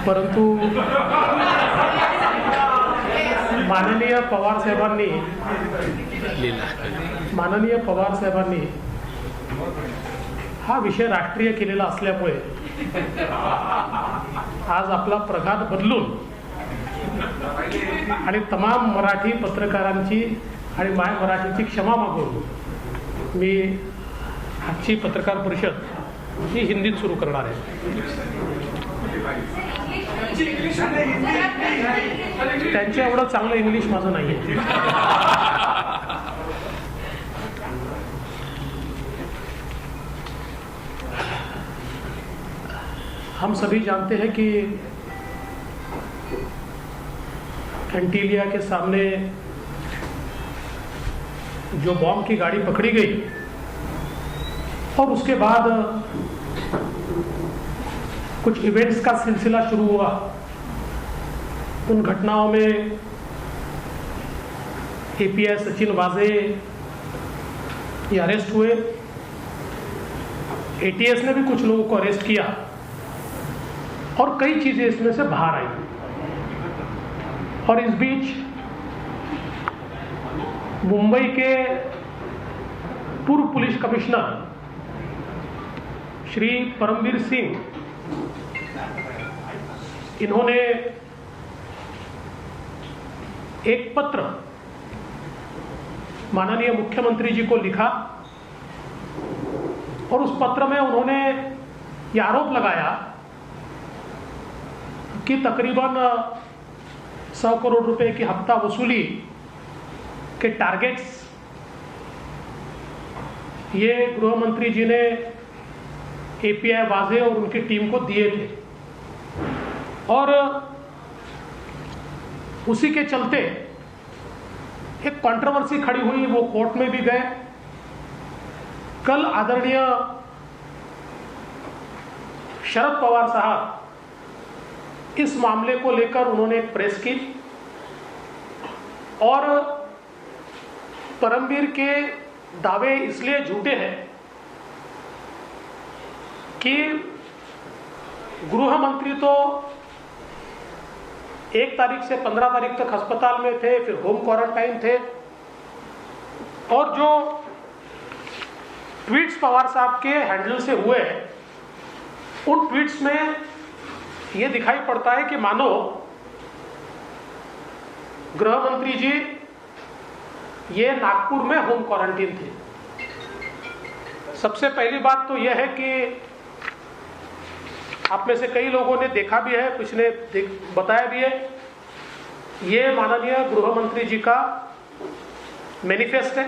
परंतु माननीय पवार साहेबांनी हा विषय राष्ट्रीय केलेला असल्यामुळे आज आपला प्रघात बदलून आणि तमाम मराठी पत्रकारांची आणि माय मराठीची क्षमा मागून मी आजची पत्रकार परिषद ही हिंदीत सुरू करणार आहे. त्यांच्या एवढं चांगलं इंग्लिश माझं नाही आहे. हम सभी जानते हैं कि एंटीलिया के सामने जो बॉम्ब की गाड़ी पकड़ी गई और उसके बाद कुछ इवेंट्स का सिलसिला शुरू हुआ. उन घटनाओं में एपीआई सचिन वाजे ये अरेस्ट हुए. एटीएस ने भी कुछ लोगों को अरेस्ट किया और कई चीजें इसमें से बाहर आई. और इस बीच मुंबई के पूर्व पुलिस कमिश्नर श्री परमवीर सिंह, इन्होंने एक पत्र माननीय मुख्यमंत्री जी को लिखा और उस पत्र में उन्होंने यह आरोप लगाया कि तकरीबन 100 करोड़ रुपए की हफ्ता वसूली के टारगेट्स ये गृह मंत्री जी ने एपीआई वाजे और उनकी टीम को दिए थे और उसी के चलते एक कंट्रोवर्सी खड़ी हुई. वो कोर्ट में भी गए. कल आदरणीय शरद पवार साहब इस मामले को लेकर उन्होंने एक प्रेस की और परमवीर के दावे इसलिए झूठे हैं कि गृह मंत्री तो 1 तारीख से 15 तारीख तक अस्पताल में थे, फिर होम क्वारंटाइन थे और जो ट्वीट्स पवार साहब के हैंडल से हुए उन ट्वीट्स में यह दिखाई पड़ता है कि मानो गृह मंत्री जी ये नागपुर में होम क्वारंटाइन थे. सबसे पहली बात तो यह है कि आप में से कई लोगों ने देखा भी है, कुछ ने बताया भी है, ये माननीय गृह मंत्री जी का मैनिफेस्ट है.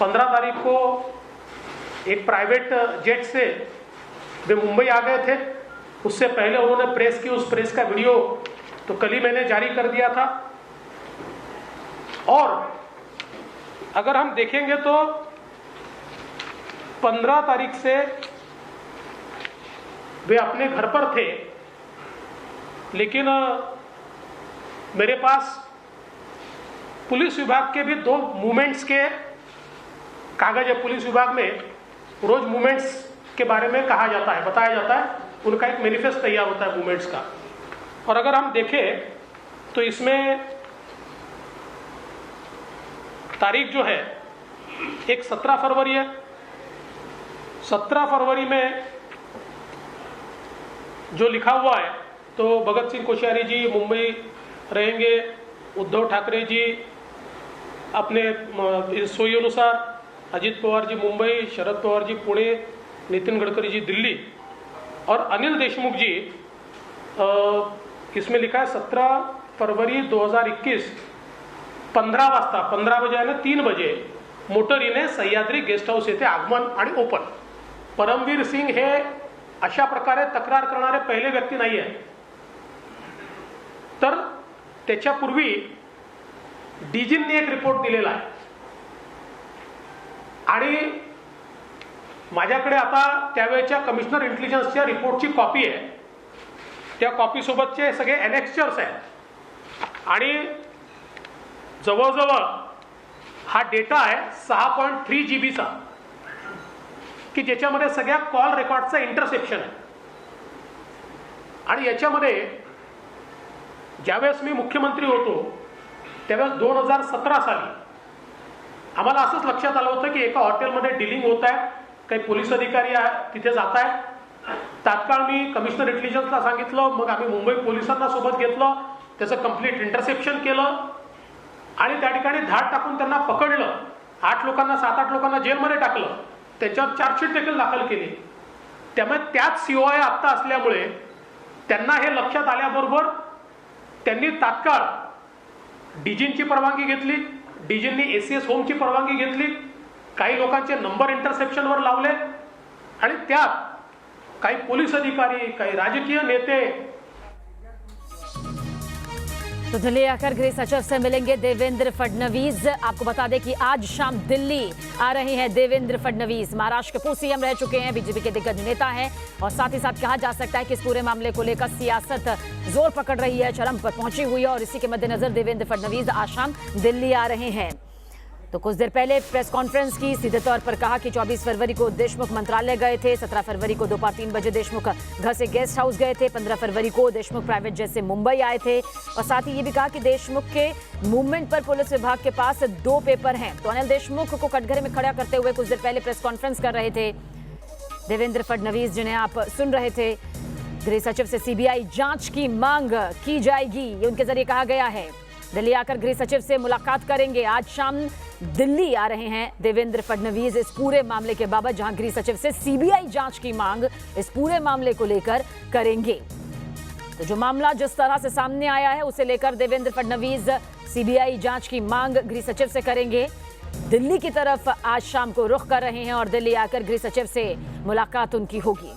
15 तारीख को एक प्राइवेट जेट से वे मुंबई आ गए थे. उससे पहले उन्होंने प्रेस की. उस प्रेस का वीडियो तो कल ही मैंने जारी कर दिया था. और अगर हम देखेंगे तो 15 तारीख से वे अपने घर पर थे, लेकिन मेरे पास पुलिस विभाग के भी 2 मूवमेंट्स के कागज है. पुलिस विभाग में रोज मूवमेंट्स के बारे में कहा जाता है, बताया जाता है, उनका एक मैनिफेस्ट तैयार होता है मूवमेंट्स का. और अगर हम देखें तो इसमें तारीख जो है एक 17 फरवरी है. 17 फरवरी में जो लिखा हुआ है तो भगत सिंह कोश्यारी जी मुंबई रहेंगे, उद्धव ठाकरे जी अपने सोई अनुसार, अजित पवार जी मुंबई, शरद पवार जी पुणे, नितिन गडकरी जी दिल्ली और अनिल देशमुख जी इसमें लिखा है 17 फरवरी 2021 15 वाजता, 15 बजे आणि 3 बजे मोटरीने सह्याद्री गेस्ट हाऊस येथे आगमन आणि ओपन. परमवीर सिंग हे अशा प्रकारे तक्रार करणारे पहिले व्यक्ती नाही आहे. तर त्याच्यापूर्वी डीजींनी एक रिपोर्ट दिलेला आहे आणि माझ्याकडे आता त्यावेळेच्या कमिशनर इंटेलिजन्सच्या रिपोर्टची कॉपी आहे. त्या कॉपी सोबतचे सगळे एनेक्स्चर्स आहेत आणि जवळजवळ हा डेटा आहे 6.3 GB चा, की ज्याच्यामध्ये सगळ्या कॉल रेकॉर्डचा इंटरसेप्शन आहे. आणि याच्यामध्ये ज्यावेळेस मी मुख्यमंत्री होतो त्यावेळेस 2017 साली आम्हाला असंच लक्षात आलं होतं की एका हॉटेलमध्ये डीलिंग होत आहे, काही पोलीस अधिकारी तिथे जात आहेत. तात्काळ मी कमिशनर इंटेलिजन्सला सांगितलं, मग आम्ही मुंबई पोलिसांना सोबत घेतलं, त्याचं कंप्लीट इंटरसेप्शन केलं आणि त्या ठिकाणी धाड टाकून त्यांना पकडलं. 7-8 लोकांना जेलमध्ये टाकलं, त्यांच्यावर चार्जशीट देखील दाखल केली. त्यामुळे त्याच COI आत्ता असल्यामुळे त्यांना हे लक्षात आल्याबरोबर त्यांनी तात्काळ डीजींची परवानगी घेतली, डीजींनी ACS होमची परवानगी घेतली, काही लोकांचे नंबर इंटरसेप्शनवर लावले आणि त्यात काही पोलीस अधिकारी, काही राजकीय नेते. तो दिल्ली आकर गृह सचिव से मिलेंगे देवेंद्र फडणवीस। आपको बता दें कि आज शाम दिल्ली आ रहे हैं देवेंद्र फडणवीस। महाराष्ट्र के पूर्व CM रह चुके हैं, बीजेपी के दिग्गज नेता हैं और साथ ही साथ कहा जा सकता है कि इस पूरे मामले को लेकर सियासत जोर पकड़ रही है, चरम पर पहुंची हुई है और इसी के मद्देनजर देवेंद्र फडणवीस आज शाम दिल्ली आ रहे हैं। तो कुछ देर पहले प्रेस कॉन्फ्रेंस की, सीधे तौर पर कहा कि 24 फरवरी को देशमुख मंत्रालय गए थे, 17 फरवरी को दोपहर 3 बजे देशमुख घर से गेस्ट हाउस गए थे, 15 फरवरी को देशमुख प्राइवेट जेट से मुंबई आए थे और साथ ही ये भी कहा कि देशमुख के मूवमेंट पर पुलिस विभाग के पास 2 पेपर हैं। तो अनिल देशमुख को कटघरे में खड़ा करते हुए कुछ देर पहले प्रेस कॉन्फ्रेंस कर रहे थे देवेंद्र फडणवीस, जिन्हें आप सुन रहे थे। गृह सचिव से CBI जांच की मांग की जाएगी, ये उनके जरिए कहा गया है। दिल्ली आकर गृह सचिव से मुलाकात करेंगे। आज शाम दिल्ली आ रहे हैं देवेंद्र फडणवीस इस पूरे मामले के बाबत, जहां गृह सचिव से CBI जांच की मांग इस पूरे मामले को लेकर करेंगे। तो जो मामला जिस तरह से सामने आया है उसे लेकर देवेंद्र फडणवीस CBI जांच की मांग गृह सचिव से करेंगे। दिल्ली की तरफ आज शाम को रुख कर रहे हैं और दिल्ली आकर गृह सचिव से मुलाकात उनकी होगी।